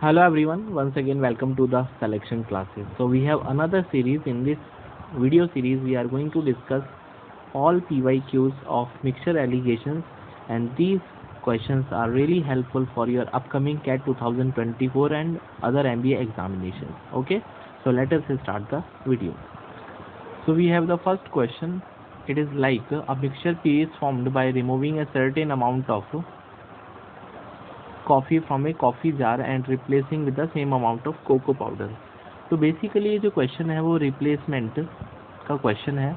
Hello everyone, once again welcome to the selection classes. So we have another series. In this video series we are going to discuss all PYQs of mixture allegations, and these questions are really helpful for your upcoming CAT 2024 and other MBA examinations. Okay, so let us start the video. So we have the first question. It is like a mixture P is formed by removing a certain amount of coffee from a coffee jar and replacing with the same amount of cocoa powder. तो basically ये जो question है वो replacement का question है।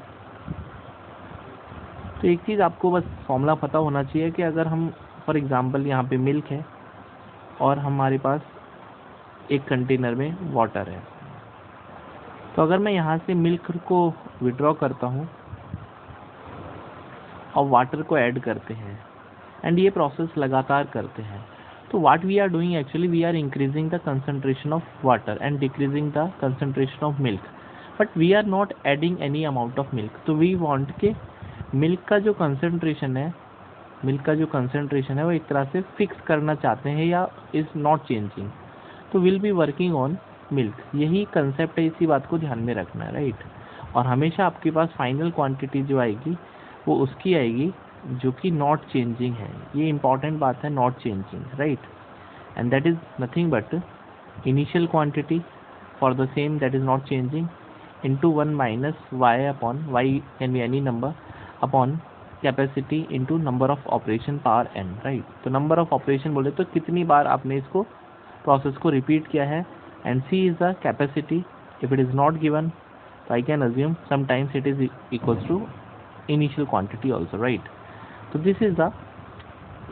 तो एक चीज़ आपको बस फॉर्मूला पता होना चाहिए कि अगर हम फॉर एग्जांपल यहाँ पे मिल्क है और हमारे पास एक कंटेनर में वाटर है, तो अगर मैं यहाँ से मिल्क को विड्रॉ करता हूँ और वाटर को ऐड करते हैं एंड ये प्रोसेस लगातार करते हैं, तो what we are doing actually we are increasing the concentration of water and decreasing the concentration of milk, but we are not adding any amount of milk. तो we want के milk का जो concentration है वो एक तरह से fix करना चाहते हैं या इज नॉट चेंजिंग, तो will be working on milk. यही कंसेप्ट है, इसी बात को ध्यान में रखना है, राइट। और हमेशा आपके पास फाइनल क्वांटिटी जो आएगी वो उसकी आएगी जो कि नॉट चेंजिंग है। ये इंपॉर्टेंट बात है, not changing, right. And that is nothing but initial quantity for the same that is not changing into 1 minus Y upon y can be any number upon capacity into number of operation power n, right. तो number of operation बोले तो कितनी बार आपने इसको process को repeat किया है, and C is the capacity. If it is not given तो I can assume sometimes it is equals to initial quantity also, right. तो दिस इज द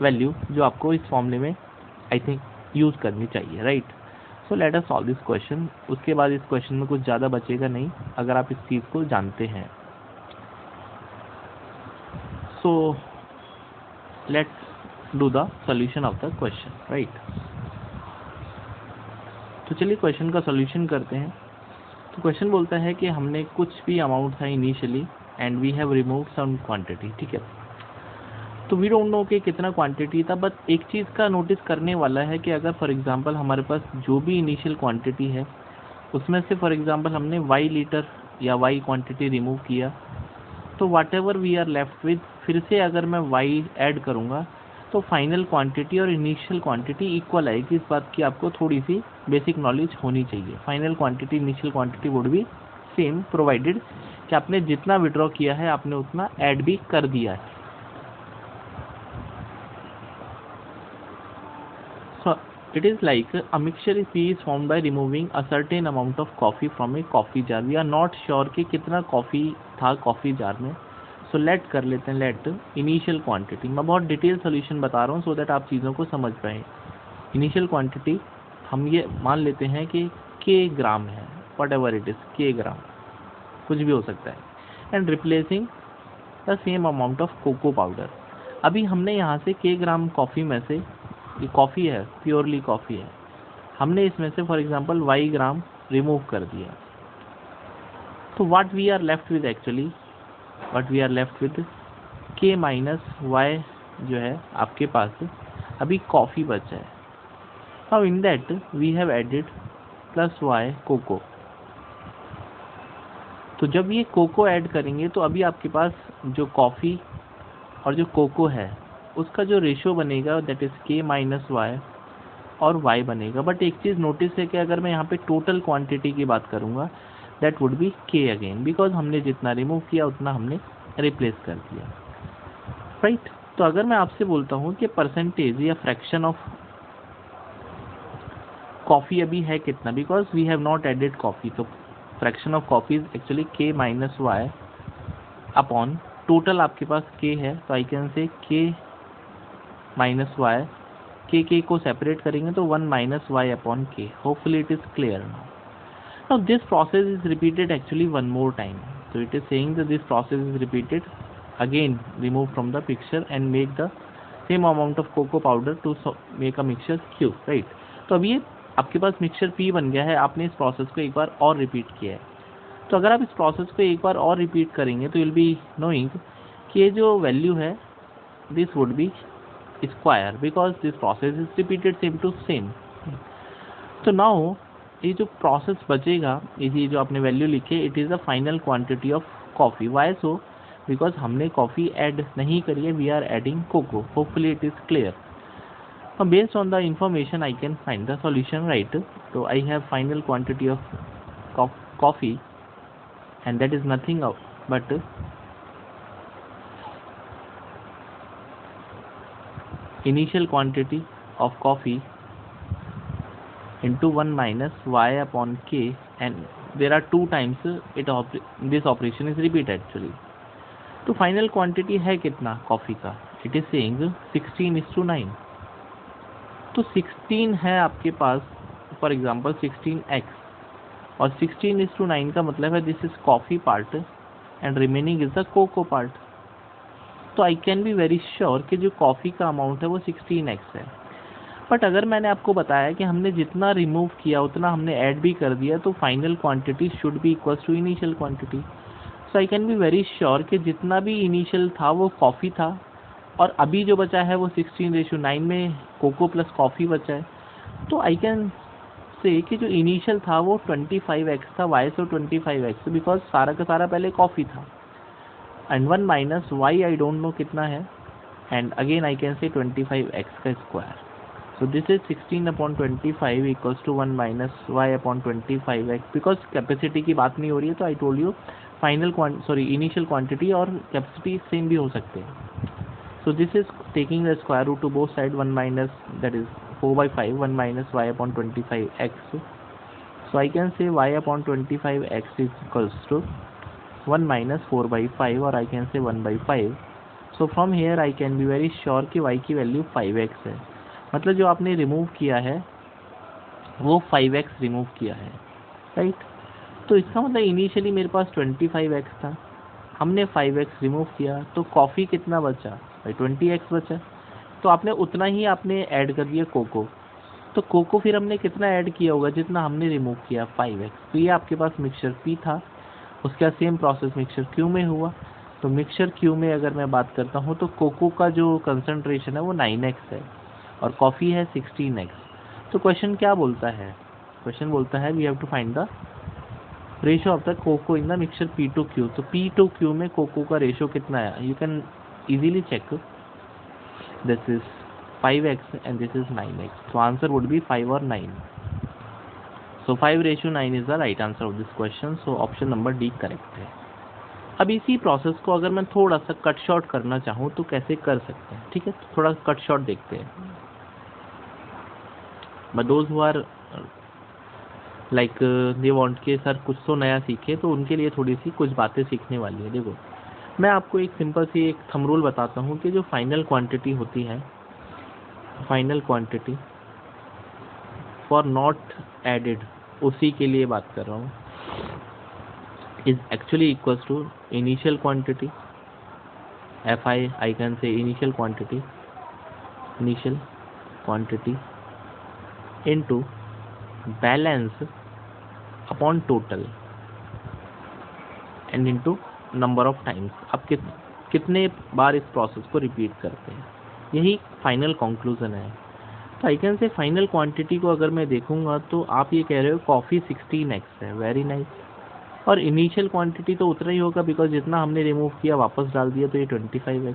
वैल्यू जो आपको इस फॉर्मूले में आई थिंक यूज़ करनी चाहिए, right. So let us solve this question. उसके बाद इस क्वेश्चन में कुछ ज़्यादा बचेगा नहीं अगर आप इस चीज़ को जानते हैं। So let's do the solution of the question, right. तो चलिए क्वेश्चन का सॉल्यूशन करते हैं। तो क्वेश्चन बोलता है कि हमने कुछ भी अमाउंट था initially and we have remove some quantity, ठीक है। तो वी डोंट नो कि कितना क्वांटिटी था, बट एक चीज़ का नोटिस करने वाला है कि अगर फॉर एग्जांपल हमारे पास जो भी इनिशियल क्वांटिटी है उसमें से फॉर एग्जांपल हमने वाई लीटर या वाई क्वांटिटी रिमूव किया, तो whatever we are left with, फिर से अगर मैं वाई ऐड करूँगा तो फाइनल क्वांटिटी और इनिशियल क्वांटिटी इक्वल आएगी। इस बात की आपको थोड़ी सी बेसिक नॉलेज होनी चाहिए। Final quantity initial quantity would भी सेम प्रोवाइडेड कि आपने जितना विड्रॉ किया है आपने उतना ऐड भी कर दिया है। So it is like a mixture P is formed by removing a certain amount of coffee from a coffee jar. We are not sure कि कितना कॉफ़ी था कॉफ़ी जार में। So let कर लेते हैं, let initial quantity। मैं बहुत detail solution बता रहा हूँ so that आप चीज़ों को समझ पाएँ। इनिशियल क्वांटिटी हम ये मान लेते हैं कि k ग्राम है, whatever it is, k gram कुछ भी हो सकता है, and replacing the same amount of cocoa powder. अभी हमने यहाँ से k ग्राम कॉफ़ी में से, ये कॉफ़ी है, प्योरली कॉफ़ी है, हमने इसमें से for example y gram remove कर दिया, तो what we are left with actually, what we are left with k minus y जो है आपके पास अभी कॉफ़ी बचा है। Now in that we have added plus y cocoa. तो जब ये कोको ऐड करेंगे तो अभी आपके पास जो कॉफ़ी और जो कोको है उसका जो रेशियो बनेगा that is k minus y और y बनेगा। बट एक चीज़ नोटिस है कि अगर मैं यहाँ पे टोटल क्वांटिटी की बात करूँगा that would be k again, because हमने जितना रिमूव किया उतना हमने रिप्लेस कर दिया, राइट। तो अगर मैं आपसे बोलता हूँ कि परसेंटेज या फ्रैक्शन ऑफ कॉफ़ी अभी है कितना, because we have not added coffee, तो fraction of coffee is actually k minus Y upon total आपके पास k है, तो I can say k minus Y, K को सेपरेट करेंगे तो 1 minus Y upon K. Hopefully it is clear now this process is repeated actually one more time. so it is saying that this process is repeated again, remove from the picture and make the same amount of cocoa powder to make a mixture Q, right। तो अब ये आपके पास mixture P बन गया है, आपने इस process को एक बार और रिपीट किया है। तो अगर आप इस प्रोसेस को एक बार और रिपीट करेंगे तो विल बी नोइंग कि ये जो वैल्यू है this would be square, because this process is repeated same to same. तो नाउ ये जो प्रोसेस बचेगा, ये जो आपने वैल्यू लिखे, it is the final quantity of coffee. Why so? Because हमने कॉफ़ी ऐड नहीं करी है, we are adding cocoa. Hopefully it is clear. Based on the information I can find the solution, right? So I have final quantity of coffee, and that is nothing but initial quantity of coffee into 1 minus y upon k, and there are 2 times this operation is repeated actually. तो final quantity है कितना coffee का? It is saying 16:9. तो 16 है आपके पास, for example 16x, और 16:9 का मतलब है this is coffee part and remaining is the cocoa part. तो I can be very sure कि जो कॉफ़ी का अमाउंट है वो 16x है. बट अगर मैंने आपको बताया कि हमने जितना रिमूव किया उतना हमने ऐड भी कर दिया, तो final quantity should be equal to initial quantity. So I can be very sure कि जितना भी इनिशियल था वो कॉफ़ी था, और अभी जो बचा है वो 16:9 में कोको प्लस कॉफ़ी बचा है. तो आई कैन से कि जो इनिशियल था वो 25x था. Y so 25x? बिकॉज सारा का सारा पहले कॉफ़ी था, and 1 minus y I don't know कितना है, and again I can say 25x का square. So this is 16/25 equals to 1 minus Y upon 25x. Because capacity की बात नहीं हो रही है, तो I told you final initial quantity और कैपेसिटी सेम भी हो सकते हैं. So this is taking the square root to both side, 1 minus, that is 4/5, 1 minus y upon 25x. So I can say y upon 25x is equals to 1 minus 4/5, or I can say 1/5. So from here I can be very sure कि y की value 5x है. मतलब जो आपने remove किया है वो 5x remove किया है, राइट? तो इसका मतलब इनिशियली मेरे पास 25x था, हमने 5x रिमूव किया, तो कॉफ़ी कितना बचा भाई? 20x बचा. तो आपने उतना ही आपने ऐड कर दिया कोको. तो कोको फिर हमने कितना ऐड किया होगा? जितना हमने रिमूव किया, 5x. तो ये आपके पास मिक्सचर P था, उसका सेम प्रोसेस मिक्सचर Q में हुआ. तो मिक्सचर Q में अगर मैं बात करता हूँ तो कोको का जो कंसनट्रेशन है वो 9x है और कॉफ़ी है 16x. तो क्वेश्चन क्या बोलता है? क्वेश्चन बोलता है we have to find the ratio of the cocoa in the mixture P to Q. तो P to Q में कोको का रेशियो कितना है? You can easily check. This is 5x and this is 9x. So answer would be 5 or 9. So 5:9 is the right answer of this question. So option number D correct है. अब इसी process को अगर मैं थोड़ा सा कट शॉर्ट करना चाहूँ तो कैसे कर सकते हैं? ठीक है, थोड़ा कट शॉर्ट देखते हैं. But those who are like they want के सर कुछ तो नया सीखे, तो उनके लिए थोड़ी सी कुछ बातें सीखने वाली है. देखो, मैं आपको एक सिंपल सी एक थंब रूल बताता हूँ कि जो फाइनल क्वांटिटी होती है, final quantity for not added, उसी के लिए बात कर रहा हूँ, is actually equals to initial quantity FI. I can say initial quantity into balance upon total and into number of times. आप कितने बार इस प्रोसेस को रिपीट करते हैं, यही फाइनल कंक्लूजन है. तो आई कैन से फाइनल क्वांटिटी को अगर मैं देखूंगा तो आप ये कह रहे हो कॉफ़ी 16x है, वेरी नाइस. और इनिशियल क्वांटिटी तो उतना ही होगा बिकॉज जितना हमने रिमूव किया वापस डाल दिया, तो ये 25x.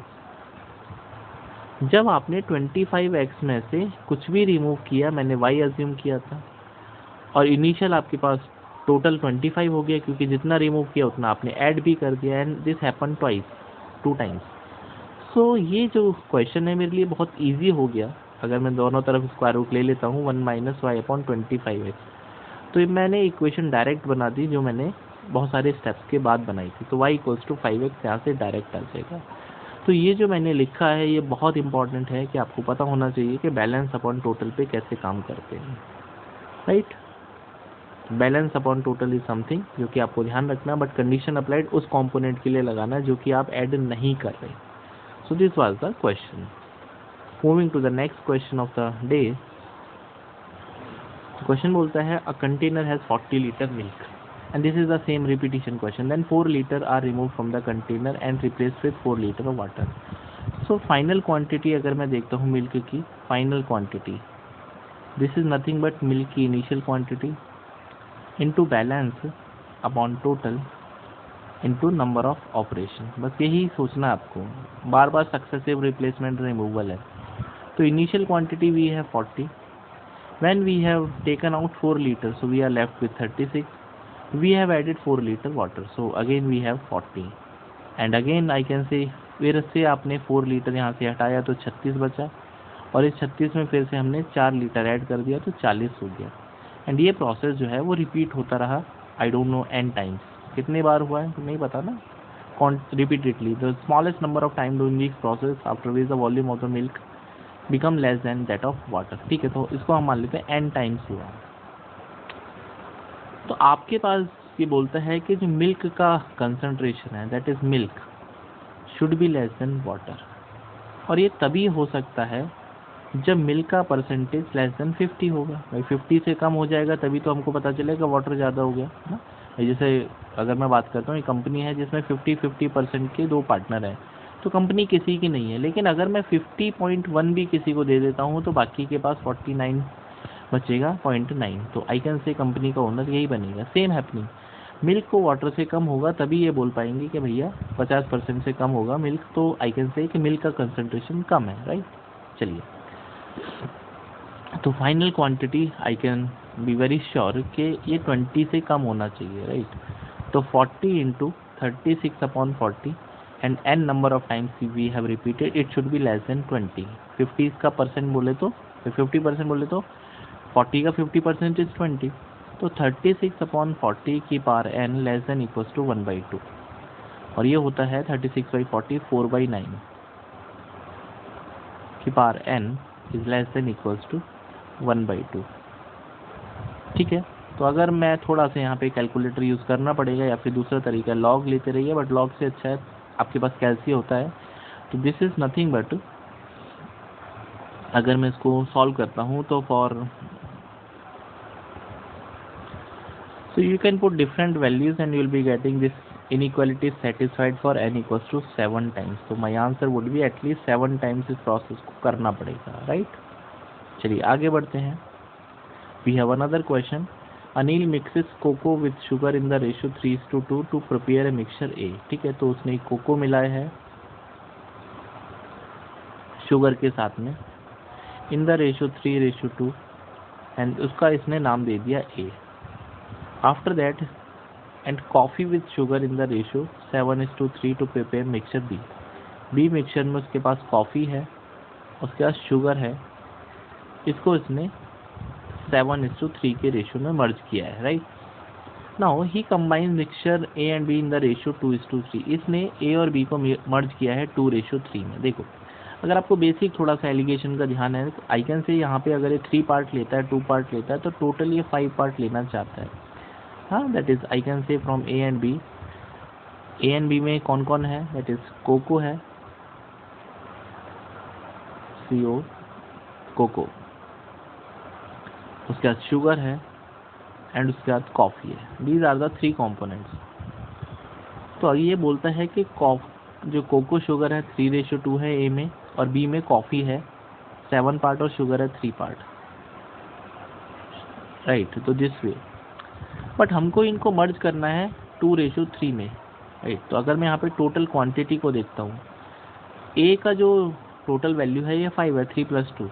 जब आपने 25x में से कुछ भी रिमूव किया, मैंने y अज्यूम किया था, और इनिशियल आपके पास टोटल 25 हो गया क्योंकि जितना रिमूव किया उतना आपने ऐड भी कर दिया, and this happen twice, 2 times. So ये जो क्वेश्चन है मेरे लिए बहुत इजी हो गया अगर मैं दोनों तरफ स्क्वायर रूट ले लेता हूँ 1 माइनस वाई अपॉन 25x. तो मैंने इक्वेशन डायरेक्ट बना दी जो मैंने बहुत सारे स्टेप्स के बाद बनाई थी. तो y इक्वल्स टू 5x यहाँ से डायरेक्ट आ जाएगा. तो ये जो मैंने लिखा है ये बहुत इंपॉर्टेंट है कि आपको पता होना चाहिए कि बैलेंस अपॉन टोटल पे कैसे काम करते हैं, right? Balance upon total is something जो कि आपको ध्यान रखना, बट कंडीशन अप्लाइड उस कंपोनेंट के लिए लगाना जो कि आप ऐड नहीं कर रहे. So this was the question. Moving to the next question of the day. Question बोलता है a container has 40 litre milk and this is the same repetition question. Then 4 liter are removed from the container and replaced with 4 liter of water. So final quantity अगर मैं देखता हूँ milk की, final quantity this is nothing but milk की initial quantity into balance upon total into number of operation. बस यही सोचना आपको, बार बार सक्सेसिव रिप्लेसमेंट रिमूवल है। तो इनिशियल क्वांटिटी वी है 40, when we have taken out 4 liters, so we are left with 36, we have added 4 liter water, so again we have 40, and again I can say फिर से आपने 4 litre यहाँ से हटाया तो 36 बचा, और इस 36 में फिर से हमने 4 लीटर ऐड कर दिया तो 40 हो गया। एंड ये प्रोसेस जो है वो रिपीट होता रहा, आई डोंट नो n टाइम्स, कितने बार हुआ है नहीं पता ना, repeatedly the smallest number of time doing this process after which the volume of the milk become less than that of water. ठीक है, तो इसको हम मान लेते हैं n टाइम्स हुआ। तो आपके पास ये बोलता है कि जो मिल्क का कंसंट्रेशन है that is milk should be less then water, और ये तभी हो सकता है जब मिल्क का परसेंटेज लेस देन 50 होगा। भाई 50 से कम हो जाएगा तभी तो हमको पता चलेगा वाटर ज़्यादा हो गया ना। जैसे अगर मैं बात करता हूँ, एक कंपनी है जिसमें 50-50% के 2 पार्टनर हैं, तो कंपनी किसी की नहीं है, लेकिन अगर मैं 50.1 भी किसी को दे देता हूँ तो बाकी के पास 49 बचेगा 0.9, तो आई कैन से कंपनी का ओनर यही बनेगा। सेम हैपनिंग, मिल्क को वाटर से कम होगा तभी ये बोल पाएंगे कि भैया 50% से कम होगा मिल्क, तो आई कैन से कि मिल्क का कंसंट्रेशन कम है, राइट। चलिए, तो final quantity I can be very sure कि ये 20 से कम होना चाहिए, राइट। तो 40 into 36/40 and n number of times we have repeated, it should be less than 20। 50 का परसेंट बोले तो 50% बोले तो 40 का 50% इज 20, तो 36/40 की power n less than equals to 1/2, और ये होता है 36/40 4/9 की power n is less than equals to 1/2। ठीक है, तो अगर मैं थोड़ा सा यहाँ पे कैलकुलेटर यूज़ करना पड़ेगा या फिर दूसरा तरीका लॉग लेते रहिए, बट लॉग से अच्छा है आपके पास कैलसी होता है। तो दिस इज़ नथिंग बट, अगर मैं इसको सॉल्व करता हूँ तो so you can put different values and you will be getting this inequality satisfied for n equals to 7 times। तो my answer would be at least 7 times इस process को करना पड़ेगा, राइट। चलिए आगे बढ़ते हैं। We have another question. Anil mixes cocoa with sugar in the ratio 3:2 to prepare a mixture A। ठीक है, तो उसने कोको मिलाया है शुगर के साथ में इन द रेशियो 3:2 एंड उसका इसने नाम दे दिया A। After that and coffee with sugar in the ratio 7:3 to prepare mixture B। B mixture में उसके पास कॉफ़ी है, उसके पास शुगर है, इसको इसने 7:3 के रेशियो में मर्ज किया है, right. Now he combine mixture A and B in the ratio 2:3। इसने A और B को मर्ज किया है 2:3 में। देखो, अगर आपको बेसिक थोड़ा सा एलिगेशन का ध्यान है तो आई कैन से यहाँ पे अगर ये 3 पार्ट लेता है 2 पार्ट लेता है तो टोटल ये 5 पार्ट लेना चाहता है। हाँ, that is I can say from A and B। A and B में कौन कौन है, दैट इज कोको है, CO कोको, उसके बाद शुगर है एंड उसके बाद कॉफ़ी है। These are the 3 components. तो ये बोलता है कि जो कोको शुगर है 3:2 है A में, और B में कॉफ़ी है 7 पार्ट और शुगर है 3 पार्ट, राइट। तो दिस वे, बट हमको इनको मर्ज करना है 2:3 में, राइट। तो अगर मैं यहाँ पे टोटल क्वांटिटी को देखता हूँ, A का जो टोटल वैल्यू है ये 5 है, 3 + 2,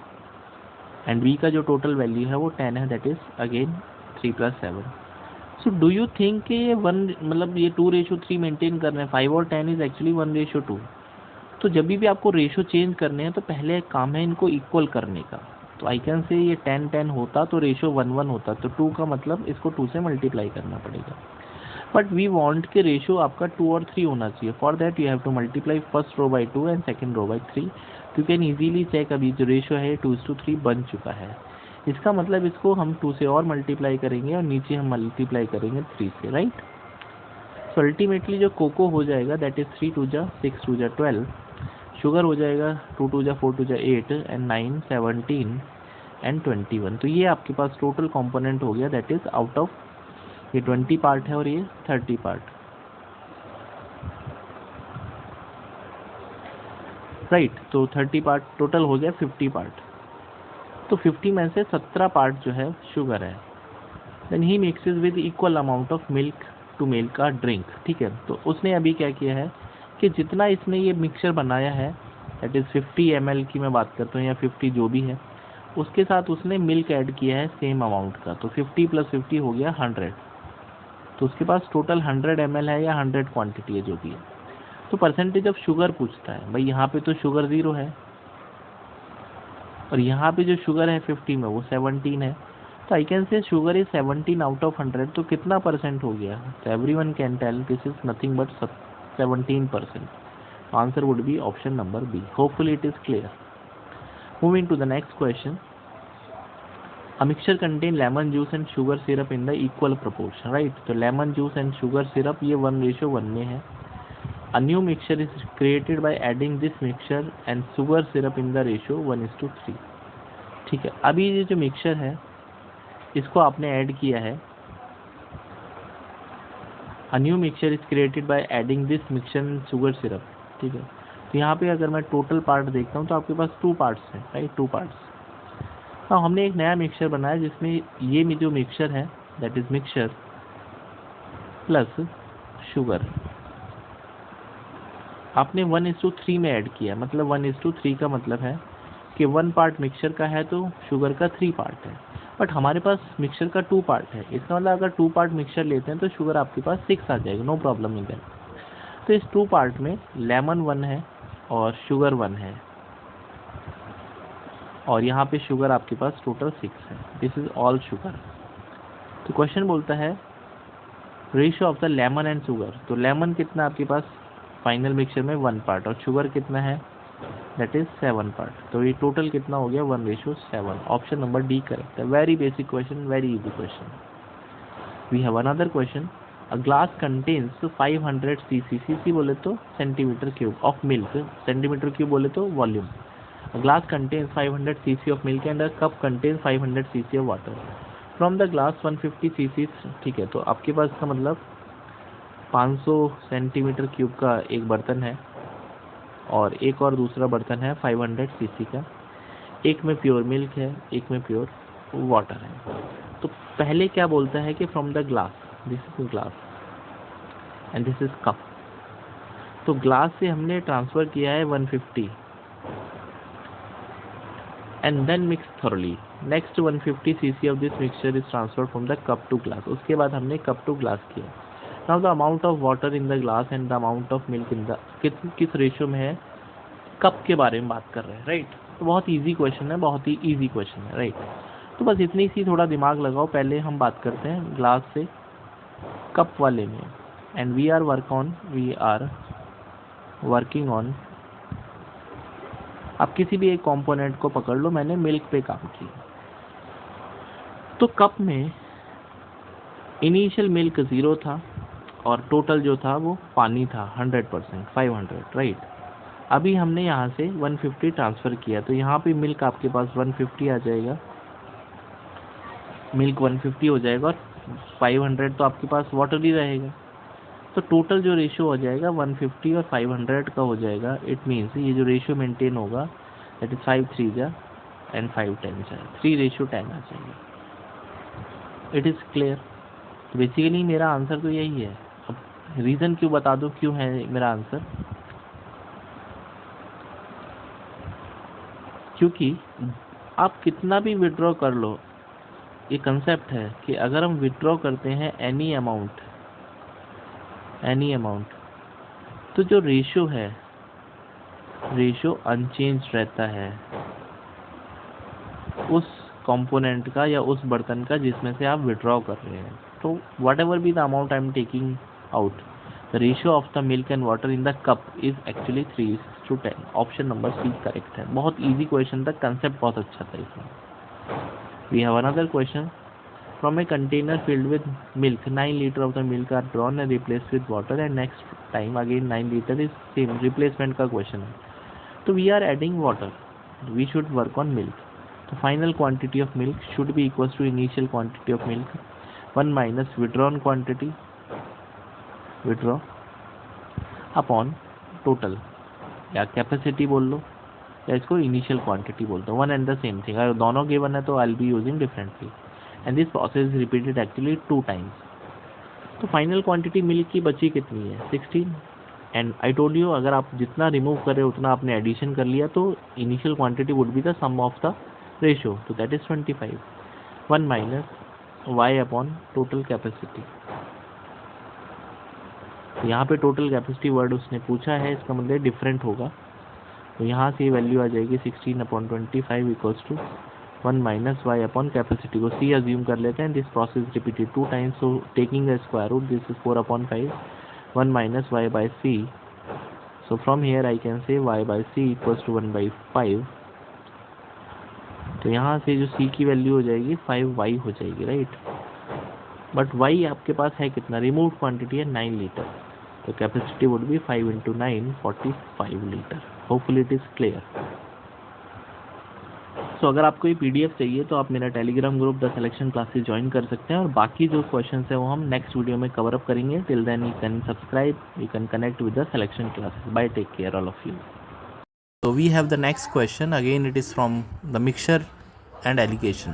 एंड B का जो टोटल वैल्यू है वो 10 है, that is again 3 + 7। So do you think कि ये 1 मतलब ये 2:3 मेंटेन कर रहे हैं, 5 और 10 इज एक्चुअली 1:2। तो जब भी आपको रेशो चेंज करने हैं तो पहले एक काम है इनको इक्वल करने का। तो आई कैन से ये 10-10 होता तो रेशो 1:1 होता, तो 2 का मतलब इसको 2 से मल्टीप्लाई करना पड़ेगा। बट वी वांट के रेशो आपका 2 और 3 होना चाहिए। For that you have to multiply first row by 2 and second row by 3। You can easily check, अभी जो रेशो है 2:3 बन चुका है। इसका मतलब इसको हम 2 से और मल्टीप्लाई करेंगे और नीचे हम मल्टीप्लाई करेंगे 3 से, राइट। सो अल्टीमेटली जो कोको हो जाएगा दैट इज 3 2 6 2 12, शुगर हो जाएगा 2 2 4 2 8 एंड 9 17 एंड 21। तो ये आपके पास टोटल कंपोनेंट हो गया, दैट इज आउट ऑफ ये 20 पार्ट है और ये 30 पार्ट, राइट। तो 30 पार्ट टोटल हो गया 50 पार्ट। तो 50 में से 17 पार्ट जो है शुगर है। Then he mixes with equal amount of milk to make a drink. ठीक है, तो उसने अभी क्या किया है कि जितना इसने ये मिक्सचर बनाया है, दैट इज़ 50 ml की मैं बात करता हूँ या 50 जो भी है, उसके साथ उसने मिल्क ऐड किया है सेम अमाउंट का। तो 50 + 50 हो गया 100। तो उसके पास टोटल 100 ml है या 100 क्वांटिटी है जो भी है। तो परसेंटेज ऑफ शुगर पूछता है। भाई यहाँ पे तो शुगर 0 है और यहाँ पे जो शुगर है 50 में वो 17 है। तो I can say sugar is 17 out of 100। तो कितना परसेंट हो गया? तो everyone can tell this is nothing but 17%. Answer would be option number B. Hopefully it is clear. Moving to the next question. A mixture contain lemon juice and sugar syrup in the equal proportion, right? तो lemon juice and sugar syrup ये 1:1 में है. A new mixture is created by adding this mixture and sugar syrup in the ratio 1:3. ठीक है, अभी ये जो mixture है इसको आपने ऐड किया है. A new mixture is created by adding this mixture and sugar syrup. ठीक है, तो यहाँ पे अगर मैं टोटल पार्ट देखता हूँ तो आपके पास 2 पार्ट्स हैं, राइट? 2 पार्ट्स. हाँ, हमने एक नया मिक्सचर बनाया जिसमें ये जो मिक्सचर है that is mixture plus sugar आपने 1:3 में ऐड किया. मतलब 1:3 का मतलब है कि 1 पार्ट मिक्सचर का है तो शुगर का 3 पार्ट है. बट हमारे पास मिक्सचर का 2 पार्ट है. इसका मतलब अगर 2 पार्ट मिक्सचर लेते हैं तो शुगर आपके पास 6 आ जाएगा, नो प्रॉब्लम इन दैट. तो इस 2 पार्ट में लेमन 1 है और शुगर 1 है और यहाँ पे शुगर आपके पास टोटल 6 है. This is all sugar. तो क्वेश्चन बोलता है ratio of the lemon and sugar. तो लेमन कितना आपके पास फाइनल मिक्सचर में 1 पार्ट और शुगर कितना है दैट इज 7 पार्ट. तो ये टोटल कितना हो गया 1:7. ऑप्शन नंबर डी करेक्ट है. Very basic question, very easy question. We have another question. A glass contains 500 cc. cc बोले तो centimetre cube of milk. Centimetre cube बोले तो volume. A glass contains 500 cc of milk and a cup contains 500 cc of water. From the glass 150 cc. ठीक है, तो आपके पास इसका मतलब 500 सेंटीमीटर क्यूब का एक बर्तन है और एक और दूसरा बर्तन है 500 cc का. एक में प्योर मिल्क है, एक में प्योर वाटर है. तो पहले क्या बोलता है कि from the glass, this is glass and this is cup. तो ग्लास से हमने ट्रांसफर किया है 150 and then mix thoroughly. Next 150 cc of this mixture is transferred from the cup to glass. उसके बाद हमने कप टू ग्लास किया. Now the amount of water in the glass and the amount of milk in the किस ratio में है, cup के बारे में बात कर रहे हैं, राइट? तो बहुत इजी क्वेश्चन है, बहुत ही इजी क्वेश्चन है, राइट? तो बस इतनी सी थोड़ा दिमाग लगाओ. पहले हम बात करते हैं ग्लास से कप वाले में. And we are working on आप किसी भी एक कंपोनेंट को पकड़ लो. मैंने मिल्क पे काम किया. तो कप में इनिशियल मिल्क 0 था और टोटल जो था वो पानी था 100%, 500, राइट? अभी हमने यहाँ से 150 ट्रांसफ़र किया तो यहाँ पे मिल्क आपके पास 150 आ जाएगा. मिल्क 150 हो जाएगा और 500 तो आपके पास वाटर ही रहेगा. तो टोटल जो रेशियो हो जाएगा 150 और 500 का हो जाएगा. इट मीन्स ये जो रेशियो मेंटेन होगा दैट इज 5 3 जा एंड 5 10 जा, 3:10 आ जाएगा. It is clear. तो बेसिकली मेरा आंसर तो यही है. अब रीज़न क्यों बता दो क्यों है मेरा आंसर. क्योंकि आप कितना भी विड्रॉ कर लो, ये कंसेप्ट है कि अगर हम विड्रॉ करते हैं एनी अमाउंट तो जो रेशियो है रेशियो अनचेंज रहता है उस कंपोनेंट का या उस बर्तन का जिसमें से आप विड्रॉ कर रहे हैं. तो whatever be the amount I am taking out, the ratio of the milk and water in the cup is actually 3:10. Option number C correct है. बहुत ईजी क्वेश्चन था, कंसेप्ट बहुत अच्छा था इसमें. We have another question. From a container filled with milk, 9 liters of the milk are drawn and replaced with water and next time again 9 liters is same. Replacement का question है. तो we are adding water. We should work on milk. The final quantity of milk should be equals to initial quantity of milk 1 minus withdrawn quantity upon total या capacity बोल लो या इसको initial quantity बोलते हैं, one and the same thing. अगर दोनों given है तो I will be using differently and this process is repeated actually 2 times. तो फाइनल क्वांटिटी मिल्क की बची कितनी है 16 एंड आई टोल्ड यू अगर आप जितना रिमूव कर रहे हो उतना आपने एडिशन कर लिया तो initial quantity would be the sum of the ratio, तो that is 25 1 minus Y upon total capacity. यहाँ पे टोटल कैपेसिटी वर्ड उसने पूछा है, इसका मतलब डिफरेंट होगा, तो यहाँ से वैल्यू आ जाएगी 16/25 equals to 1 minus Y upon capacity को सी अज्यूम कर लेते हैं। This process repeated 2 times, so taking the square root this is 4/5 1 minus y by C, so from here I can say y by C equals to 1/5। तो यहाँ से जो सी की value हो जाएगी 5y हो जाएगी, राइट। बट y आपके पास है कितना, रिमूव क्वांटिटी है 9 लीटर, तो capacity would be 5 × 9 45 litre. Hopefully it is clear. So अगर आपको ये पीडीएफ चाहिए तो आप मेरा Telegram group the selection classes join कर सकते हैं, और बाकी जो क्वेश्चंस है वो हम नेक्स्ट वीडियो में कवर अप करेंगे। Till then you can subscribe, you can connect with the selection classes. Bye, take care all of you. So we have the next question, again it is from the mixture and alligation.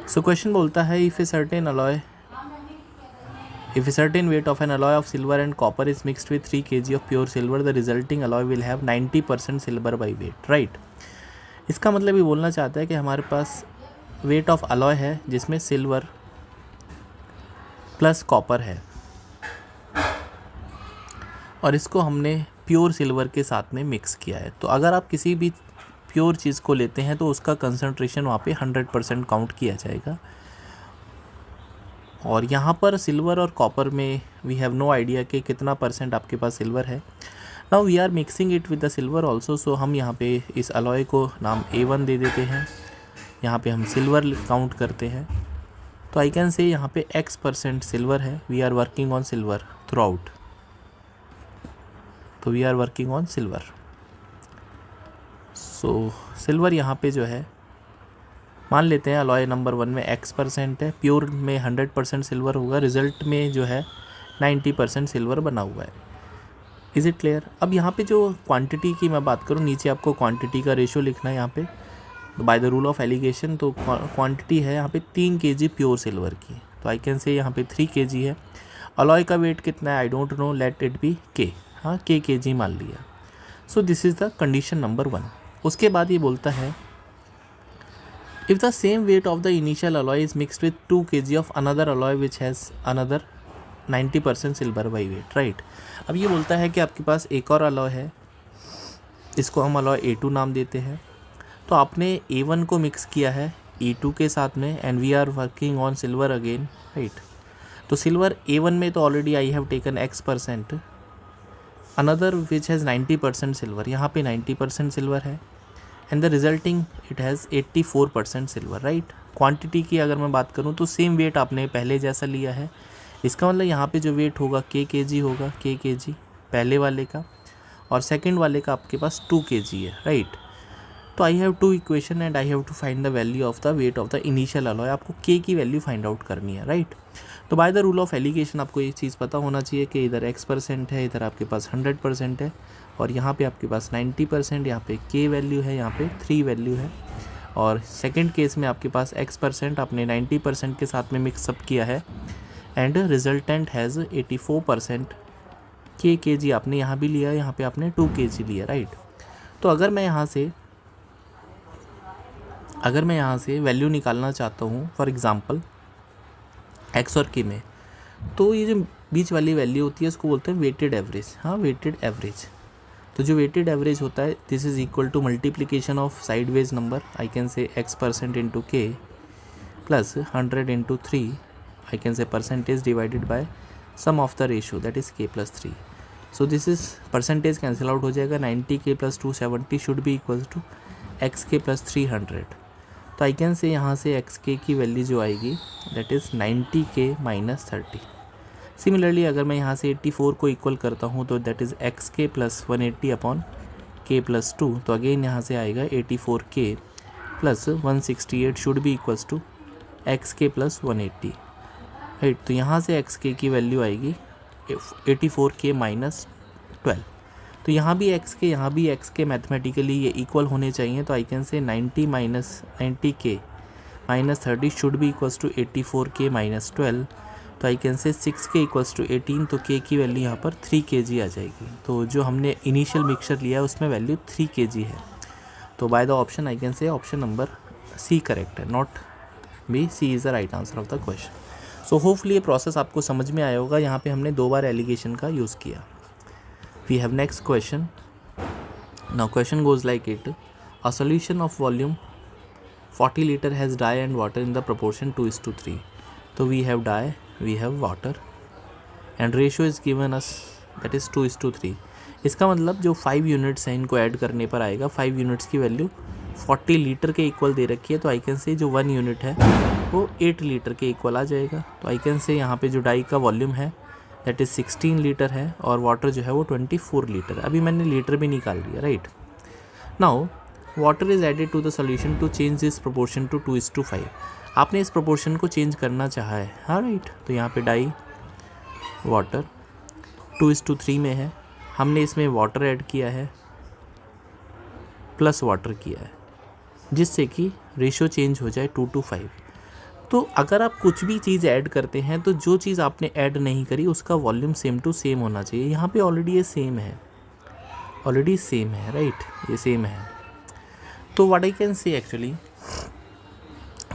So question बोलता है if a certain weight of an alloy of silver and copper is mixed with 3 kg of pure silver, the resulting alloy will have 90% silver by weight, right? इसका मतलब ये बोलना चाहता है कि हमारे पास weight of alloy है जिसमें सिल्वर प्लस कॉपर है, और इसको हमने प्योर सिल्वर के साथ में मिक्स किया है। तो अगर आप किसी भी प्योर चीज़ को लेते हैं तो उसका कंसंट्रेशन वहाँ पे 100% काउंट किया जाएगा, और यहाँ पर सिल्वर और कॉपर में वी हैव नो आइडिया कि कितना परसेंट आपके पास सिल्वर है। Now we are mixing it with the silver also, so हम यहाँ पे इस अलॉय को नाम A1 दे देते हैं, यहाँ पे हम सिल्वर काउंट करते हैं। तो आई कैन से यहाँ पे X% सिल्वर है, we are working on silver throughout, तो we are working on silver. So silver यहाँ पे जो है मान लेते हैं अलॉय नंबर 1 में X% है, प्योर में 100% सिल्वर होगा, रिजल्ट में जो है 90% सिल्वर बना हुआ है। Is it clear? अब यहाँ पे जो क्वांटिटी की मैं बात करूँ, नीचे आपको क्वांटिटी का रेशो लिखना है यहाँ पे by the rule of alligation. तो क्वांटिटी है यहाँ पे 3 kg प्योर सिल्वर की, तो आई कैन से यहाँ पे 3 kg है। अलॉय का वेट कितना है आई don't no, let it be K, हाँ K kg मान लिया। सो this is the condition number 1। उसके बाद ये बोलता है if the same wait of the initial alloy is mixed with 2 kg of another alloy which has another 90% silver by wait, right. अब ये बोलता है कि आपके पास एक और अलॉय है, इसको हम अलॉय A2 नाम देते हैं। तो आपने A1 को मिक्स किया है E2 के साथ में, and we are working on silver again, right. तो सिल्वर A1 में तो already I have taken X%, another which has 90% silver, यहाँ पे 90% सिल्वर है, and the resulting it has 84% silver, right. Quantity की अगर मैं बात करूँ तो सेम वेट आपने पहले जैसा लिया है, इसका मतलब यहाँ पे जो वेट होगा K kg होगा, K kg पहले वाले का, और सेकंड वाले का आपके पास 2 kg है, राइट। तो I have 2 equation and I have to find the value of the weight of the initial alloy. आपको K की वैल्यू फाइंड आउट करनी है, राइट। तो by the rule of alligation आपको ये चीज़ पता होना चाहिए कि इधर X% है, इधर आपके पास 100% है, और यहाँ पे आपके पास 90%, यहाँ पे K वैल्यू है, यहाँ पे 3 वैल्यू है, और सेकंड केस में आपके पास X% आपने 90% के साथ में मिक्सअप किया है, and resultant has 84% K kg आपने यहाँ भी लिया, यहाँ पे आपने 2 kg लिया, राइट। तो अगर मैं यहाँ से वैल्यू निकालना चाहता हूँ फॉर एग्ज़ाम्पल X और K में, तो ये जो बीच वाली वैल्यू होती है इसको बोलते हैं वेटेड एवरेज, हाँ वेटेड एवरेज। तो जो वेटेड एवरेज होता है this is equal to multiplication of sideways number, I can say X% into K plus 100 into 3, I can say percentage divided by sum of the ratio that is K + 3। So this is percentage cancel out हो जाएगा, 90K + 270 should be equals to XK + 300। तो I can से यहाँ से XK की value जो आएगी that is 90K - 30। Similarly अगर मैं यहाँ से 84 को इक्वल करता हूँ तो that is XK + 180 upon K + 2, तो अगेन यहाँ से आएगा 84K + 168 should be equals to XK + 180, right. तो यहाँ से XK की वैल्यू आएगी 84K - 12, तो तो यहाँ भी x के यहाँ भी x के मैथमेटिकली ये इक्वल होने चाहिए, तो I can say 90 minus 90k minus 30 should be equals to 84k minus 12, तो आई कैन से 6k इक्वल्स टू 18, तो k की वैल्यू यहाँ पर 3 kg आ जाएगी। तो जो हमने इनिशियल मिक्सचर लिया है उसमें वैल्यू 3 kg है, तो by the option I can say option number C correct है, not B. C is the right answer of the question. So hopefully ये प्रोसेस आपको समझ में आया होगा। यहाँ पे हमने 2 बार एलिगेशन का यूज़ किया। We have next question. Now question goes like it, a solution of volume 40 litre has dye and water in the proportion 2:3। तो we have die, we have water and ratio is given us that is 2:3। इसका मतलब जो 5 units हैं इनको add करने पर आएगा। 5 units की वैल्यू 40 लीटर के इक्वल दे रखी है, तो आई कैन से जो 1 यूनिट है वो 8 लीटर के इक्वल आ जाएगा। तो आई कैन से यहाँ पे जो डाई का वॉल्यूम है दैट इज़ 16 लीटर है और वाटर जो है वो 24 लीटर। अभी मैंने लीटर भी निकाल दिया, right. Now water is added to the solution to change this proportion to 2:5। आपने इस प्रोपोर्शन को चेंज करना चाहा है, हाँ राइट। तो यहाँ पे डाई वाटर 2:3 में है, हमने इसमें वाटर ऐड किया है प्लस वाटर किया है, जिससे कि रेशियो चेंज हो जाए 2:5। तो अगर आप कुछ भी चीज़ ऐड करते हैं तो जो चीज़ आपने ऐड नहीं करी उसका वॉल्यूम सेम टू सेम होना चाहिए। यहाँ पे ऑलरेडी ये सेम है, ऑलरेडी सेम है, राइट, ये सेम है। तो व्हाट आई कैन से एक्चुअली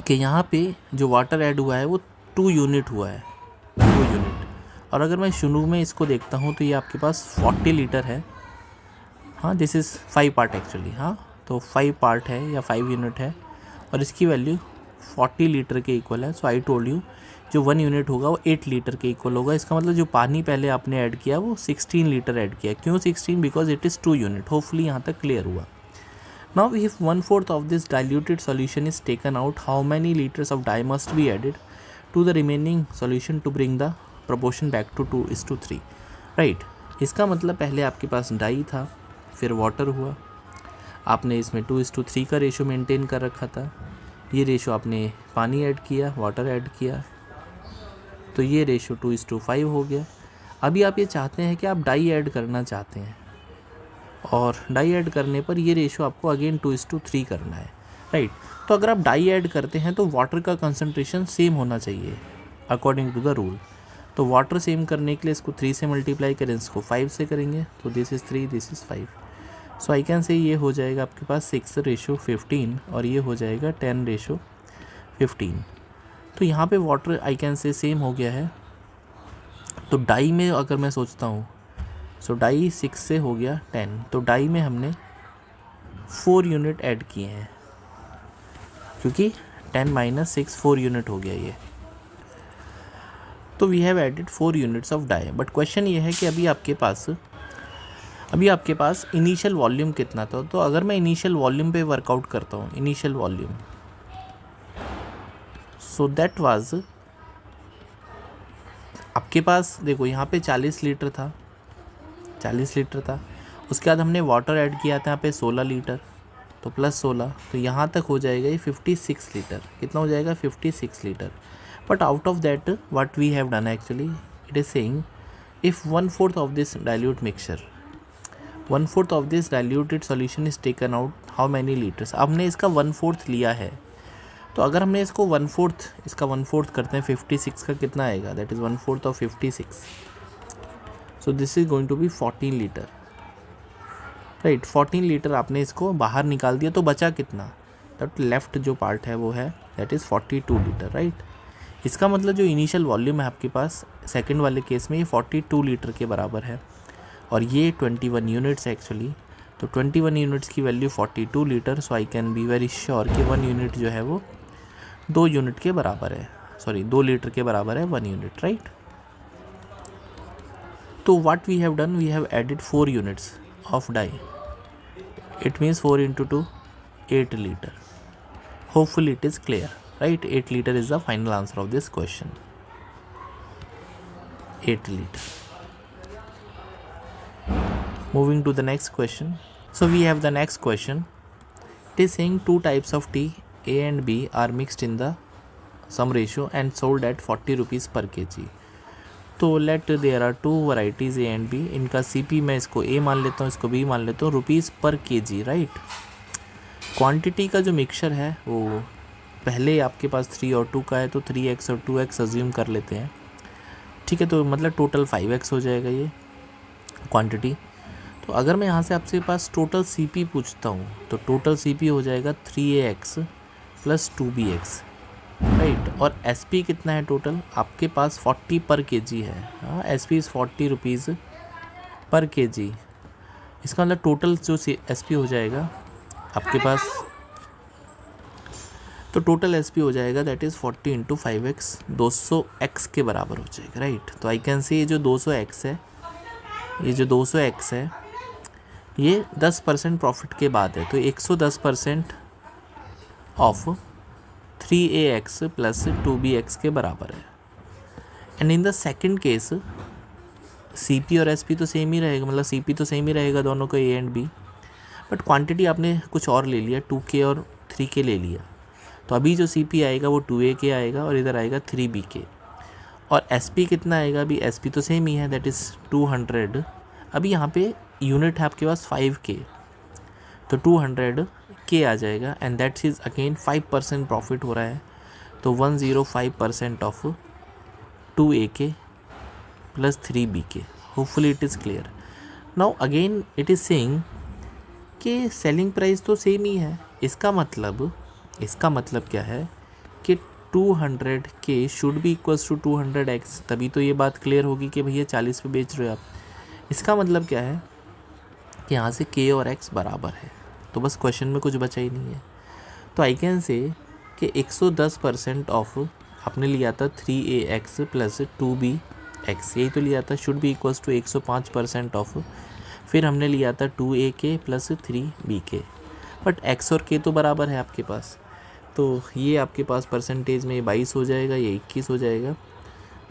कि यहाँ पे जो वाटर ऐड हुआ है वो 2 यूनिट हुआ है, 2 यूनिट। और अगर मैं शुरू में इसको देखता हूँ तो ये आपके पास 40 लीटर है, हाँ दिस इज़ 5 पार्ट एक्चुअली, हाँ तो 5 पार्ट है या 5 यूनिट है और इसकी वैल्यू 40 लीटर के इक्वल है। सो आई टोल्ड यू जो 1 यूनिट होगा वो 8 लीटर के इक्वल होगा। इसका मतलब जो पानी पहले आपने ऐड किया वो 16 लीटर ऐड किया। क्यों 16? Because it is 2 unit. Hopefully यहाँ तक क्लियर हुआ। Now if 1/4 of this diluted solution is taken out, how many liters of dye must be added to the remaining solution to bring the proportion back to 2:3? Right, इसका मतलब पहले आपके पास die था, फिर water हुआ, आपने इसमें 2:3 का रेशो मेंटेन कर रखा था। ये रेशो आपने पानी ऐड किया, वाटर ऐड किया, तो ये रेशो 2:5 हो गया। अभी आप ये चाहते हैं कि आप डाई ऐड करना चाहते हैं और डाई ऐड करने पर ये रेशो आपको अगेन 2:3 करना है, राइट। तो अगर आप डाई ऐड करते हैं तो वाटर का कंसंट्रेशन सेम होना चाहिए अकॉर्डिंग टू द रूल। तो वाटर सेम करने के लिए इसको 3 से मल्टीप्लाई करें, इसको 5 से करेंगे, तो this is 3, this is 5। So I can से ये हो जाएगा आपके पास 6:15 और ये हो जाएगा 10:15। तो यहाँ पे वाटर आई कैन से सेम हो गया है। तो डाई में अगर मैं सोचता हूँ, सो डाई 6 से हो गया 10, तो डाई में हमने 4 यूनिट ऐड किए हैं क्योंकि 10 - 6 4 यूनिट हो गया ये। तो we have added 4 units of dye. But question ये है कि अभी आपके पास इनिशियल वॉल्यूम कितना था। तो अगर मैं इनिशियल वॉल्यूम पे वर्कआउट करता हूँ, initial volume, so that was आपके पास देखो यहाँ पे 40 लीटर था, 40 लीटर था। उसके बाद हमने वाटर ऐड किया था यहाँ पे 16 लीटर, तो प्लस 16, तो यहाँ तक हो जाएगा ये 56 लीटर। कितना हो जाएगा? 56 litre. But out of that what we have done actually, it is saying if 1/4 of this dilute mixture, 1/4 of this diluted solution is taken out, how many litres. हमने इसका 1/4 लिया है, तो अगर हमने इसको 1/4 इसका 1/4 करते हैं 56 का कितना आएगा? That is 1/4 of 56। So this is going to be 14 litre, right. 14 litre आपने इसको बाहर निकाल दिया, तो बचा कितना? दैट लेफ्ट जो पार्ट है वो है दैट इज़ 42 लीटर, राइट। इसका मतलब जो इनिशियल वॉल्यूम है आपके पास सेकंड वाले केस में ये 42 लीटर के बराबर है और ये 21 यूनिट्स एक्चुअली। तो 21 यूनिट्स की value 42 litre. So I can be very sure कि 1 यूनिट जो है वो 2 यूनिट के बराबर है, सॉरी 2 लीटर के बराबर है 1 यूनिट, राइट। तो what we have done, we have added 4 units of dye. It means 4 into 2, 8 liter. Hopefully it is clear, right? 8 liter is the final answer of this question. 8 liter. Moving to the next question. So we have the next question. It is saying 2 types of tea, A and B, are mixed in the some ratio and sold at 40 rupees per kg. तो let there are two varieties A and B, इनका CP मैं इसको ए मान लेता हूँ, इसको B मान लेता हूँ, रुपीज़ पर केजी, राइट। क्वांटिटी का जो मिक्सचर है वो पहले आपके पास 3 और 2 का है, तो 3x और 2x अज्यूम कर लेते हैं, ठीक है। तो मतलब टोटल 5x हो जाएगा ये क्वांटिटी। तो अगर मैं यहाँ से आपसे पास टोटल सीपी पूछता हूँ, तो टोटल सीपी हो जाएगा 3ax प्लस 2bx, राइट। और एसपी कितना है टोटल आपके पास 40 पर केजी है, हाँ, एसपी इज़ 40 रुपीज़ पर केजी। इसका मतलब टोटल जो एसपी हो जाएगा आपके पास, तो टोटल एसपी हो जाएगा that is 40 into 5x, 200x के बराबर हो जाएगा, राइट। तो आई कैन से ये जो 200x है, ये जो 200x है ये 10% प्रॉफिट के बाद है, तो 110% ऑफ 3ax प्लस 2bx के बराबर है। And in the second case CP और एसपी तो सेम ही रहेगा, मतलब सीपी तो सेम ही रहेगा दोनों का, A and B, but quantity आपने कुछ और ले लिया, 2k और 3k ले लिया। तो अभी जो सीपी आएगा वो 2ak आएगा और इधर आएगा 3bk। और एसपी कितना आएगा, अभी एसपी तो सेम ही है दैट इज़ 200। अभी यहाँ पे यूनिट है आपके पास 5k, तो 200k आ जाएगा and that is again 5% profit हो रहा है, तो 105% of 2ak plus 3bk। Hopefully it is clear. Now again it is saying कि सेलिंग प्राइस तो सेम ही है, इसका मतलब क्या है कि 200k should be equals to 200x, तभी तो ये बात क्लियर होगी कि भैया 40 पे बेच रहे हो आप। इसका मतलब क्या है कि यहाँ से k और x बराबर है, तो बस क्वेश्चन में कुछ बचा ही नहीं है। तो आई कैन से कि 110% ऑफ आपने लिया था 3ax प्लस 2bx, यही तो लिया था, should be equals to 105% of, फिर हमने लिया था 2ak plus 3bk, but x और k तो बराबर है आपके पास, तो ये आपके पास परसेंटेज में 22 हो जाएगा, ये 21 हो जाएगा,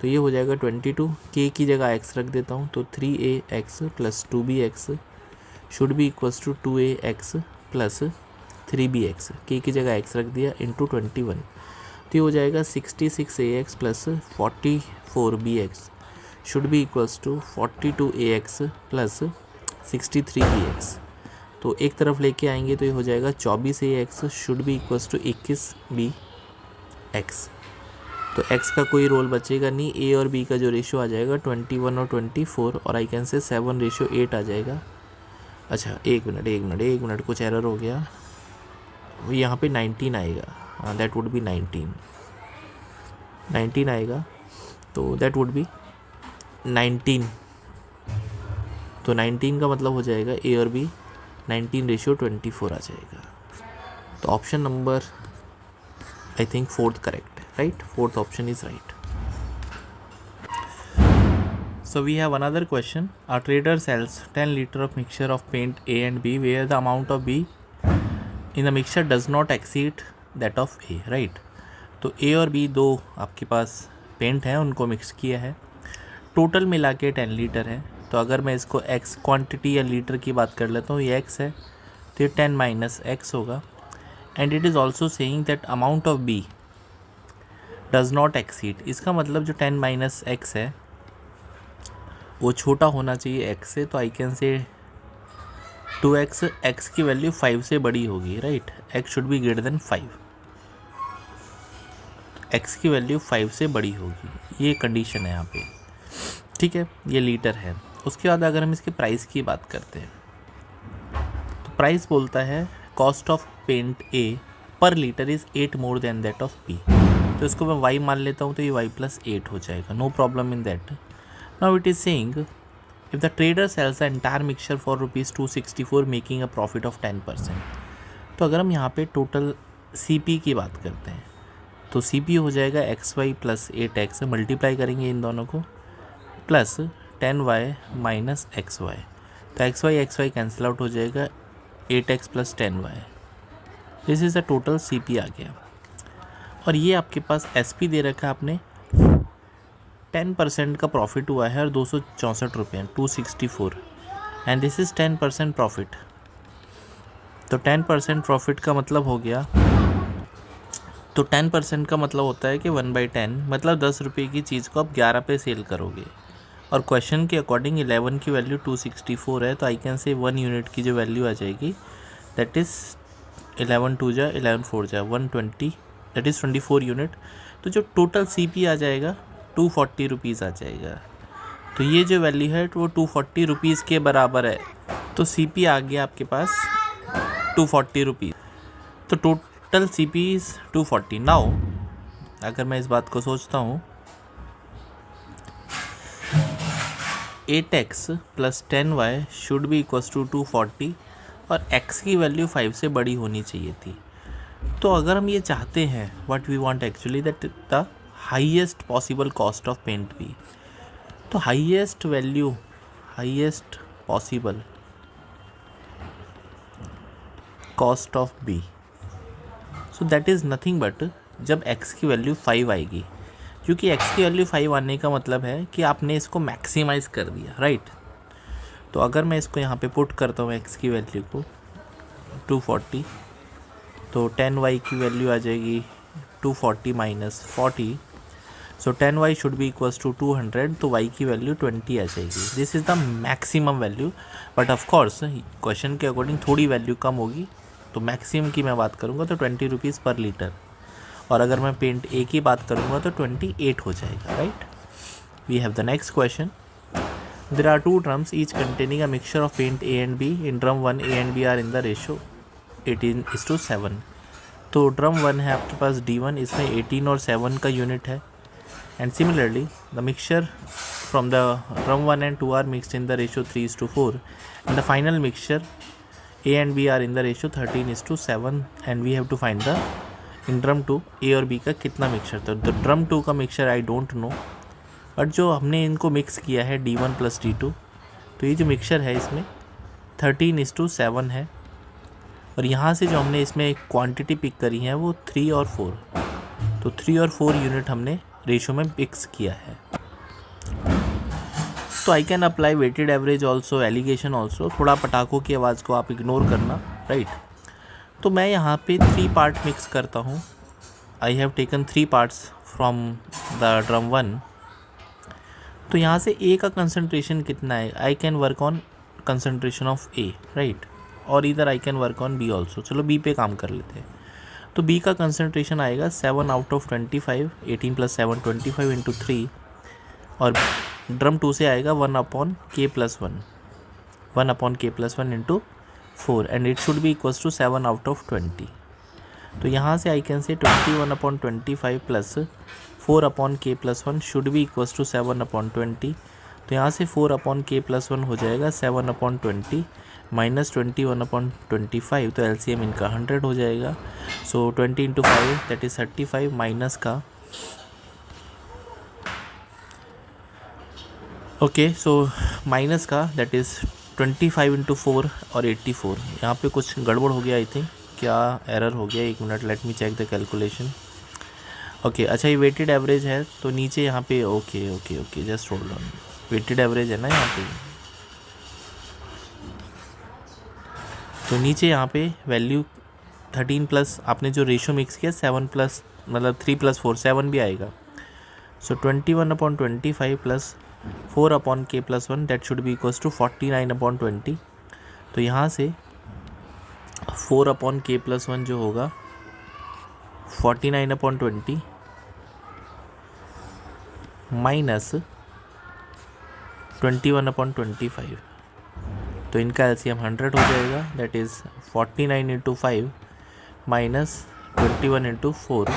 तो ये हो जाएगा 22। k की जगह x रख देता हूँ, तो 3ax plus 2bx should be equals to 2ax plus 3bx, k की जगह x रख दिया इंटू 21, तो ये हो जाएगा 66ax plus 44bx should be equals to 42ax plus 63bx। तो एक तरफ लेके आएंगे तो ये हो जाएगा 24ax should be equals to 21bx। तो x का कोई रोल बचेगा नहीं, a और b का जो रेशियो आ जाएगा 21 और 24, और आई कैन से 7:8 आ जाएगा। अच्छा एक मिनट कुछ एरर हो गया, यहाँ पे 19 आएगा, हाँ दैट वुड बी 19 आएगा, तो दैट वुड बी 19, तो 19 का मतलब हो जाएगा a और b 19:24 आ जाएगा। तो option number I think 4th correct है, right, 4th option is right. So we have another question. A trader sells 10 liter of mixture of paint A and B where the amount of B in the mixture does not exceed that of A, right? तो A और B दो आपके पास paint है, उनको mix किया है, total मिला के 10 लीटर है। तो अगर मैं इसको x क्वांटिटी या लीटर की बात कर लेता हूँ, ये x है, तो ये 10 माइनस x होगा। And it is also saying that amount of B does not exceed, इसका मतलब जो 10 माइनस x है वो छोटा होना चाहिए x से, तो आई कैन से 2x, x की वैल्यू 5 से बड़ी होगी, right, x should be greater than 5, x की वैल्यू 5 से बड़ी होगी, ये कंडीशन है यहाँ पे, ठीक है, ये लीटर है। उसके बाद अगर हम इसके प्राइस की बात करते हैं, तो प्राइस बोलता है कॉस्ट ऑफ पेंट A पर litre is 8 more than that of B, तो इसको मैं y मान लेता हूँ, तो ये y प्लस 8 हो जाएगा, no problem in that. Now it is saying if the trader sells the entire mixture for ₹264 making a profit of 10%, तो अगर हम यहाँ पे टोटल CP की बात करते हैं, तो CP हो जाएगा XY प्लस 8x, मल्टीप्लाई करेंगे इन दोनों को, प्लस 10y माइनस XY, तो XY कैंसिल आउट हो जाएगा, 8x plus 10y, this is the total CP आ गया। और ये आपके पास SP दे रखा है आपने, 10% का प्रॉफिट हुआ है और 264 रुपये, 264, एंड दिस इज़ 10% प्रॉफिट। तो 10% प्रॉफिट का मतलब हो गया तो 10% का मतलब होता है कि 1/10, मतलब 10 रुपये की चीज़ को आप 11 पे सेल करोगे। और क्वेश्चन के अकॉर्डिंग 11 की वैल्यू 264 है, तो आई कैन से 1 यूनिट की जो वैल्यू आ जाएगी दैट इज़ 11 2 जा 11 4 जा 120, दैट इज़ 24 यूनिट। तो जो टोटल CP आ जाएगा 240 रुपीज़ आ जाएगा। तो ये जो वैल्यू है वो 240 रुपीज़ के बराबर है। तो CP आ गया आपके पास 240 रुपीज़। तो टोटल CP इज़ 240। नाउ अगर मैं इस बात को सोचता हूँ 8x + 10y should be equals to 240 और x की वैल्यू 5 से बड़ी होनी चाहिए थी। तो अगर हम ये चाहते हैं what we want actually that the highest possible cost of paint be, तो highest value, highest possible cost of be, so that is nothing but जब x की वैल्यू 5 आएगी, क्योंकि x की वैल्यू 5 आने का मतलब है कि आपने इसको मैक्सिमाइज़ कर दिया, राइट। तो अगर मैं इसको यहाँ पे पुट करता हूँ x की वैल्यू को 240, तो 10y की वैल्यू आ जाएगी 240 - 40, so 10y should be equals to 200, तो y की वैल्यू 20 आ जाएगी। This is the maximum value, but of course question के अकॉर्डिंग थोड़ी वैल्यू कम होगी, तो मैक्सिमम की मैं बात करूँगा तो 20 रुपीज़ पर लीटर, और अगर मैं पेंट A की बात करूँगा तो 28 हो जाएगा, right. We have the next question. There are 2 drums each containing a mixture of paint A and B। In drum 1 A and B are in the ratio 18:7। तो ड्रम 1 है आपके पास D1, इसमें 18 और 7 का यूनिट है। And similarly the mixture from the drum 1 and 2 are mixed in the ratio 3:4 and the final mixture A and B are in the ratio 13:7 and we have to find the in drum 2 A और B का कितना mixture था। तो drum 2 का mixture I don't no, but जो हमने इनको mix किया है D1 + D2, तो ये जो मिक्सचर है इसमें 13:7 है, और यहाँ से जो हमने इसमें एक क्वांटिटी पिक करी है वो 3 और 4, तो 3 और 4 यूनिट हमने रेशो में मिक्स किया है। तो I can apply weighted average also, alligation also. थोड़ा पटाखों की आवाज़ को आप इग्नोर करना, राइट। तो मैं यहाँ पे 3 पार्ट मिक्स करता हूँ। आई have taken 3 parts from the drum 1। तो यहाँ से A का कंसंट्रेशन कितना है, I can work on concentration of A, right, और इधर I can work on B also. चलो B पे काम कर लेते हैं। तो B का कंसंट्रेशन आएगा 7/25, 18 + 7 25 × 3, और ड्रम 2 से आएगा 1/K+1, 1/K+1 × 4 and it should be equals to 7/20। तो यहाँ से I can say 21/25 plus 4/K+1 should be equals to 7/20। तो यहाँ से 4/K+1 हो जाएगा 7/20 माइनस 21/25, तो LCM इनका 100 हो जाएगा। सो 20 × 5 दैट इज़ 35, माइनस का ओके, सो माइनस का दैट इज़ 25 × 4 और 84। यहाँ पे कुछ गड़बड़ हो गया, आई थिंक क्या एरर हो गया, 1 minute, let me check the calculation. Okay, अच्छा ये वेटेड एवरेज है, तो नीचे यहाँ पे okay just hold on, weighted average है ना यहाँ पे, तो नीचे यहाँ पे वैल्यू 13 प्लस आपने जो रेशो मिक्स किया 7 प्लस मतलब 3 + 4 7 भी आएगा। So 21/25 plus 4/K+1 that should be equals to 49/20। तो यहाँ से 4/K+1 जो होगा 49/20 माइनस 21/25, तो इनका LCM 100 हो जाएगा, दैट इज़ 49 × 5 माइनस 21 × 4।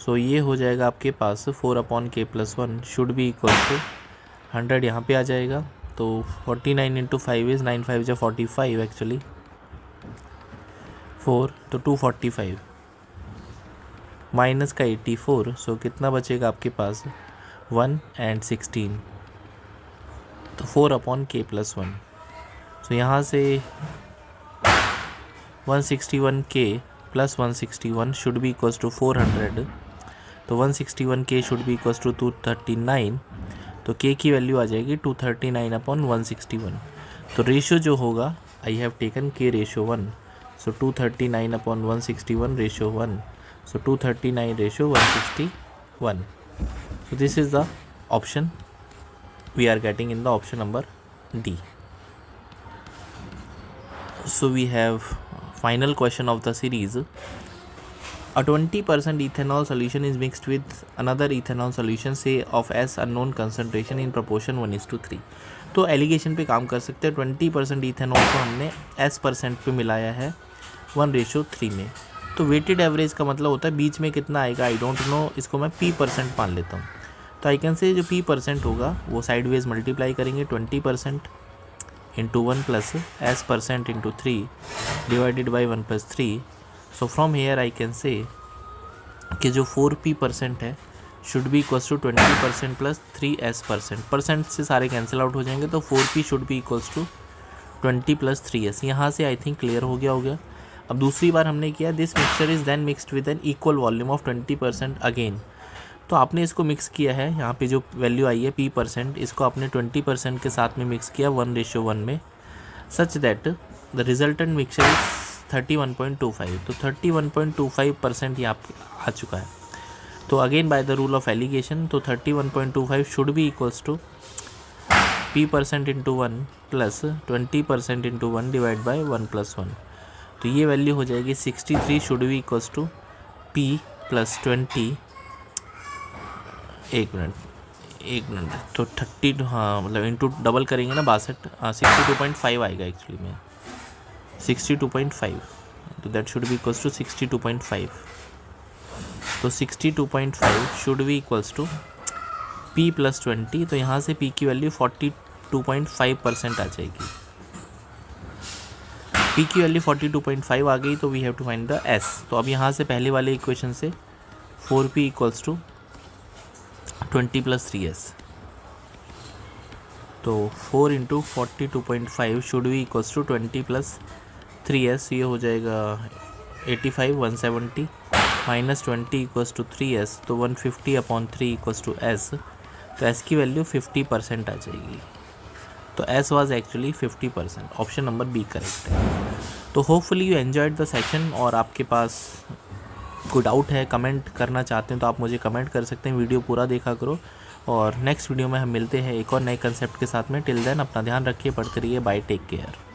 सो ये हो जाएगा आपके पास 4/K+1 should be equal to 100, यहाँ पे आ जाएगा। तो 49 × 5 इज़ 9 5 × 45 एक्चुअली 4, तो 245 माइनस का 84। सो कितना बचेगा आपके पास 1 and 16, तो 4/K+1। सो यहाँ से 161K + 161 should be equals to 400, तो 161K should be equals to 239, तो K की वैल्यू आ जाएगी 239/161। तो रेशो जो होगा आई have taken K ratio 1, so 239/161 ratio 1, So 239:161. So this is the option we are getting in the option number D. So we have final question of the series. A 20% ethanol solution is mixed with another ethanol solution, say of S unknown concentration in proportion 1:3. तो allegation पे काम कर सकते हैं. 20% ethanol को हमने S% पे मिलाया है 1:3 में. तो वेटेड एवरेज का मतलब होता है बीच में कितना आएगा, आई डोंट नो. इसको मैं P% मान लेता हूँ. तो आई कैन से जो P% होगा वो साइडवेज मल्टीप्लाई करेंगे 20% into 1 plus S% into 3 divided by 1 + 3. So from here I can say कि जो 4P% है should be equals to 20% plus 3S%. Percent से सारे कैंसिल आउट हो जाएंगे, तो 4P should be equals to 20 + 3S. यहाँ से आई थिंक क्लियर हो गया. अब दूसरी बार हमने किया this mixture is then mixed with an equal volume of 20% again. तो आपने इसको मिक्स किया है, यहाँ पे जो वैल्यू आई है P%, इसको आपने 20% के साथ में मिक्स किया 1:1 में, such that the resultant mixture is 31.25. तो 31.25% यहाँ पे आ चुका है. तो again by the rule of alligation, तो 31.25 should be equals to P% into 1 plus 20% into 1 divide by 1 + 1. तो ये वैल्यू हो जाएगी 63 should be equals to P + 20. एक मिनट तो 32, हाँ मतलब इंटू डबल करेंगे ना 62, हाँ 62.5 आएगा एक्चुअली में 62.5. तो that should be equals to 62.5. तो 62.5 should be equals to P + 20. तो यहाँ से P की वैल्यू 42.5% आ जाएगी. P की वैल्यू 42.5 आ गई, तो we have to find the S. तो अब यहाँ से पहले वाले इक्वेशन से 4P इक्वल्स टू 20 + 3S. तो 4 × 42.5 should be equals to 20 + 3S. ये हो जाएगा 85 170 माइनस 20 इक्वल्स टू 3S. तो 150/3 इक्वल्स टू S. तो S की वैल्यू 50% आ जाएगी. तो S was actually 50%. Option number B correct है. तो hopefully you enjoyed the section. और आपके पास कोई डाउट है, कमेंट करना चाहते हैं तो आप मुझे कमेंट कर सकते हैं. वीडियो पूरा देखा करो और नेक्स्ट वीडियो में हम मिलते हैं एक और नए कंसेप्ट के साथ में. टिल देन अपना ध्यान रखिए, पढ़ते रहिए. Bye, take care.